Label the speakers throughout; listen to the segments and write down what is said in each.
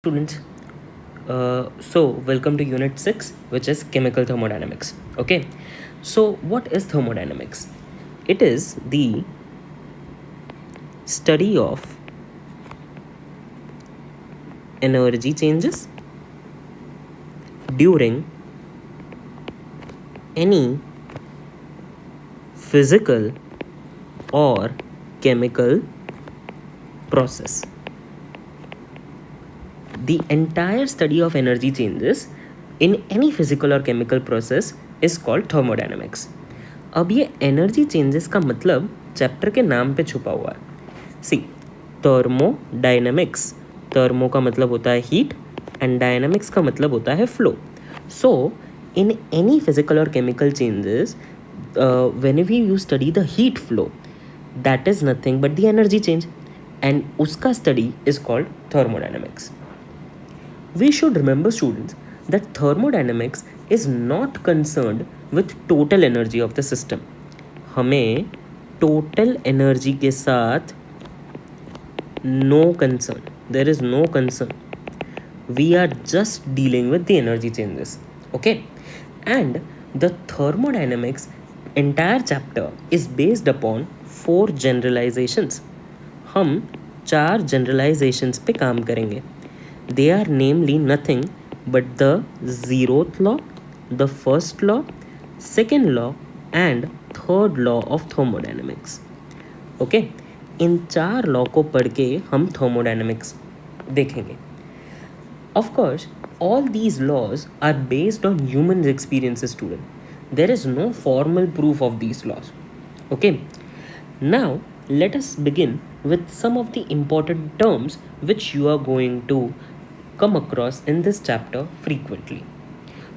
Speaker 1: Students, welcome to Unit 6, which is Chemical Thermodynamics. Okay, so what is thermodynamics? It is the study of energy changes during any physical or chemical process. The entire study of energy changes in any physical or chemical process is called thermodynamics. अब ये energy changes का मतलब chapter के नाम पे छुपा हुआ है. सी, थर्मोडायनेमिक्स. थर्मो का मतलब होता है हीट एंड डायनेमिक्स का मतलब होता है flow. So in any physical or chemical changes whenever you study the heat flow, that is nothing but the energy change, and उसका study is called thermodynamics. We should remember, students, that thermodynamics is not concerned with total energy of the system. हमें total energy के साथ no concern. There is no concern. We are just dealing with the energy changes. Okay? And the thermodynamics entire chapter is based upon 4 generalizations. हम 4 generalizations पे काम करेंगे. They are namely nothing but the 0th law, the first law, second law and third law of thermodynamics. Okay? In 4 law को पढ़ के हम thermodynamics देखेंगे. Of course, all these laws are based on human experiences, student. There is no formal proof of these laws. Okay? Now, let us begin with some of the important terms which you are going to come across in this chapter frequently.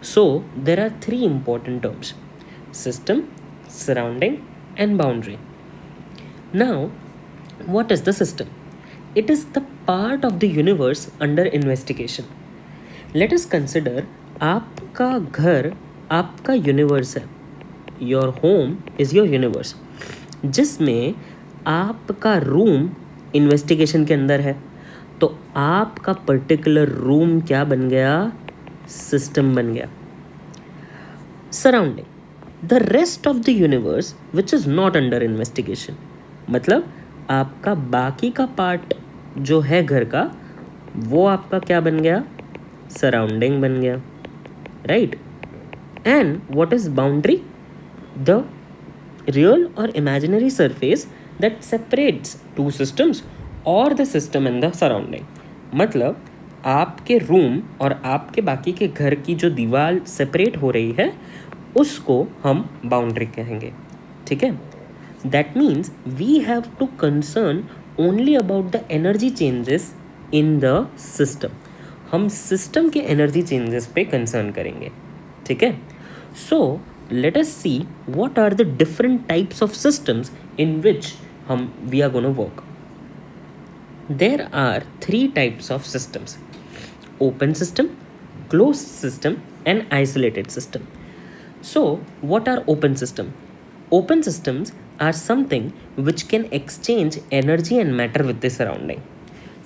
Speaker 1: So, there are 3 important terms: system, surrounding and boundary. Now, what is the system? It is the part of the universe under investigation. Let us consider आपका घर आपका universe है. Your home is your universe, जिसमें आपका room investigation के अंदर है. तो आपका पर्टिकुलर रूम क्या बन गया? सिस्टम बन गया. Surrounding, the rest of the universe which is not under investigation. मतलब आपका बाकी का पार्ट जो है घर का, वो आपका क्या बन गया? सराउंडिंग बन गया. Right. And what is boundary? The real or imaginary surface that separates 2 systems or the system and the surrounding. मतलब आपके रूम और आपके बाकी के घर की जो दीवार सेपरेट हो रही है, उसको हम बाउंड्री कहेंगे. ठीक है? That means we have to concern only about the energy changes in the system. हम सिस्टम के एनर्जी चेंजेस पे कंसर्न करेंगे. ठीक है? So let us see what are the different types of systems in which we are gonna work. There are 3 types of systems: open system, closed system and isolated system. So, what are open system? Open systems are something which can exchange energy and matter with the surrounding.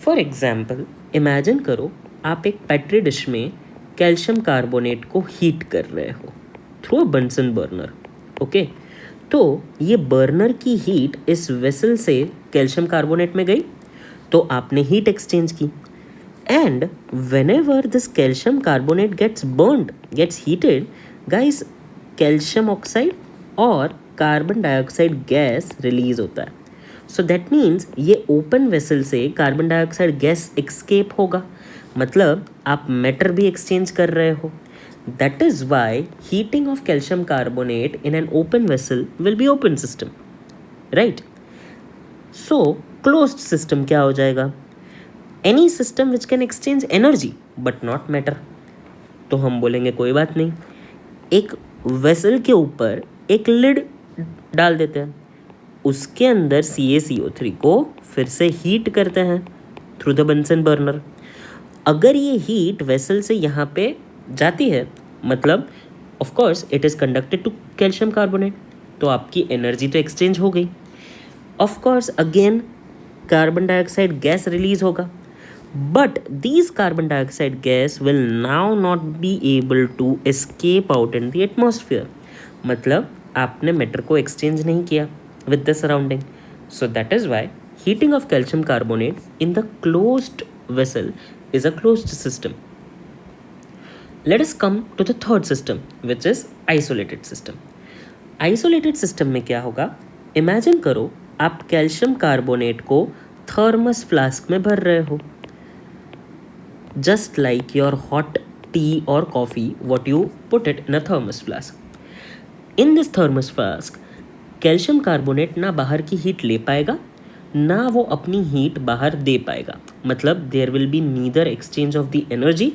Speaker 1: For example, imagine करो आप एक petri dish में calcium carbonate को heat कर रहे हो through a Bunsen burner. Okay, तो ये बर्नर की हीट इस वेसल से कैल्शियम कार्बोनेट में गई, तो आपने हीट एक्सचेंज की. And whenever this calcium carbonate gets heated, guys, calcium oxide और कार्बन डाइऑक्साइड गैस रिलीज होता है. सो दैट मीन्स ये ओपन वेसल से कार्बन डाइऑक्साइड गैस एक्सकेप होगा. मतलब आप मैटर भी एक्सचेंज कर रहे हो. That is why heating of calcium carbonate in an open vessel will be open system. Right? So closed system क्या हो जाएगा? Any system which can exchange energy but not matter. तो हम बोलेंगे कोई बात नहीं, एक वेसल के ऊपर एक लिड डाल देते हैं, उसके अंदर CaCO3 को फिर से हीट करते हैं थ्रू द बंसन बर्नर. अगर ये हीट वेसल से यहाँ पे जाती है, मतलब of course it is conducted to calcium carbonate, तो आपकी एनर्जी तो एक्सचेंज हो गई. Of course again carbon dioxide gas release होगा. But these carbon dioxide gas will now not be able to escape out in the atmosphere. मतलब आपने matter को exchange नहीं किया with the surrounding. So that is why heating of calcium carbonate in the closed vessel is a closed system. Let us come to the third system, which is isolated system. Isolated system में क्या होगा? Imagine करो आप calcium carbonate को thermos flask में भर रहे हो, just like your hot tea or coffee, what you put it in a thermos flask. In this thermos flask, calcium carbonate ना बाहर की हीट ले पाएगा ना वो अपनी हीट बाहर दे पाएगा. मतलब there will be neither exchange of the energy,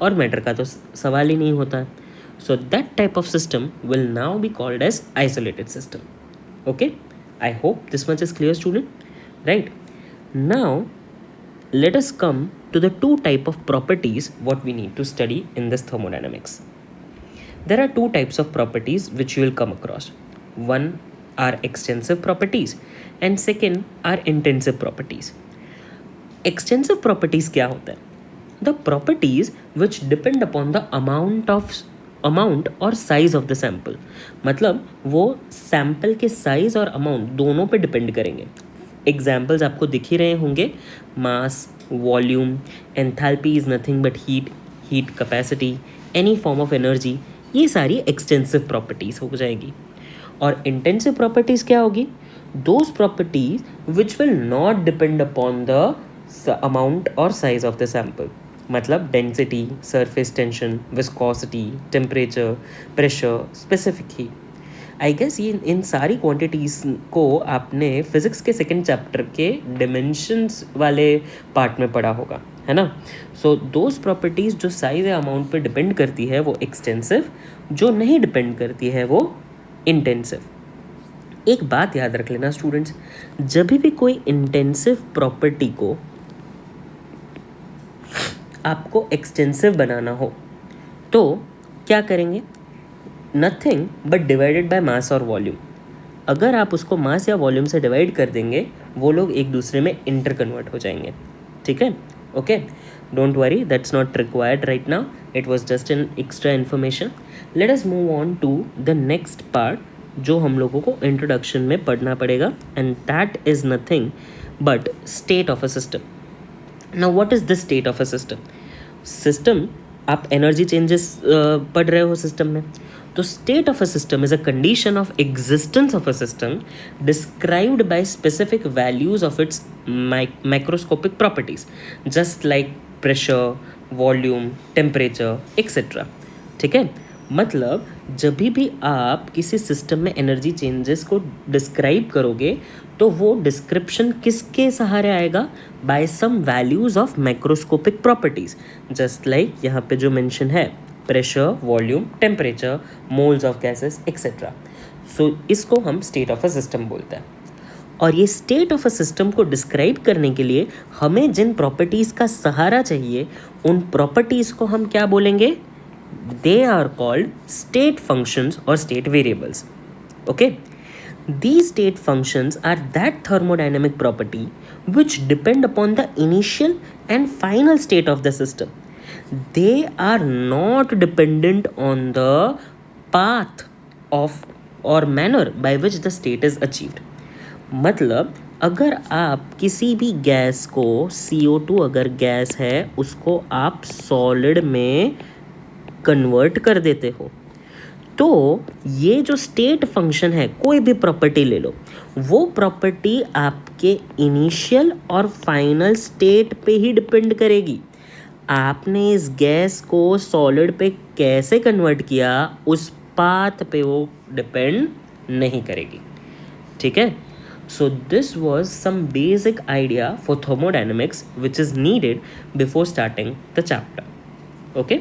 Speaker 1: और मैटर का तो सवाल ही नहीं होता. So that type of system will now be called as isolated system. Okay, I hope this much is clear student. Right now let us come to the two type of properties what we need to study in this thermodynamics. There are two types of properties which you will come across. One are extensive properties and second are intensive properties. Extensive properties क्या होता है? The properties which depend upon the amount और size of the sample. मतलब वो sample के size और amount दोनों पे depend करेंगे. एग्जाम्पल्स आपको दिख ही रहे होंगे. Mass, volume, enthalpy is nothing but heat capacity, any form of energy, ये सारी एक्सटेंसिव प्रॉपर्टीज हो जाएगी. और इंटेंसिव प्रॉपर्टीज क्या होगी? Those properties which will not depend upon the amount और साइज ऑफ द सैम्पल. मतलब density, surface tension, viscosity, temperature, pressure, specific heat. I guess ये इन सारी क्वांटिटीज़ को आपने फिज़िक्स के सेकेंड चैप्टर के डिमेंशंस वाले पार्ट में पढ़ा होगा, है ना. सो दोज प्रॉपर्टीज़ जो साइज या अमाउंट पे डिपेंड करती है वो एक्सटेंसिव, जो नहीं डिपेंड करती है वो इंटेंसिव. एक बात याद रख लेना स्टूडेंट्स, जब भी कोई इंटेंसिव प्रॉपर्टी को आपको एक्सटेंसिव बनाना हो तो क्या करेंगे? Nothing but divided by mass और वॉल्यूम. अगर आप उसको मास या वॉल्यूम से डिवाइड कर देंगे वो लोग एक दूसरे में इंटर कन्वर्ट हो जाएंगे. ठीक है, okay, don't worry, that's not required right now, it was just an extra information. Let us move on to the next part जो हम लोगों को इंट्रोडक्शन में पढ़ना पड़ेगा, and that is nothing but state of a system. Now what is the state of a system? System, आप energy changes पढ़ रहे हो सिस्टम में, तो state of a system is a condition of existence of a system described by specific values of its microscopic properties, just like pressure, volume, temperature, etc. ठीक है, मतलब जब भी आप किसी सिस्टम में एनर्जी चेंजेस को डिस्क्राइब करोगे तो वो डिस्क्रिप्शन किसके सहारे आएगा? By some values of microscopic properties, just like यहाँ पे जो मेंशन है, pressure, volume, temperature, moles of gases etcetera. So इसको हम स्टेट ऑफ अ सिस्टम बोलते हैं. और ये स्टेट ऑफ अ सिस्टम को डिस्क्राइब करने के लिए हमें जिन प्रॉपर्टीज़ का सहारा चाहिए उन प्रॉपर्टीज़ को हम क्या बोलेंगे? They are called state functions or state variables. Okay, these state functions are that thermodynamic property which depend upon the initial and final state of the system. They are not dependent on the path of or manner by which the state is achieved. मतलब अगर आप किसी भी gas को, CO2 अगर gas है, उसको आप सॉलिड में कन्वर्ट कर देते हो तो ये जो स्टेट फंक्शन है, कोई भी प्रॉपर्टी ले लो, वो प्रॉपर्टी आपके इनिशियल और फाइनल स्टेट पे ही डिपेंड करेगी. आपने इस गैस को सॉलिड पे कैसे कन्वर्ट किया उस पाथ पे वो डिपेंड नहीं करेगी. ठीक है, so this was some basic idea for thermodynamics which is needed before starting the chapter. Okay.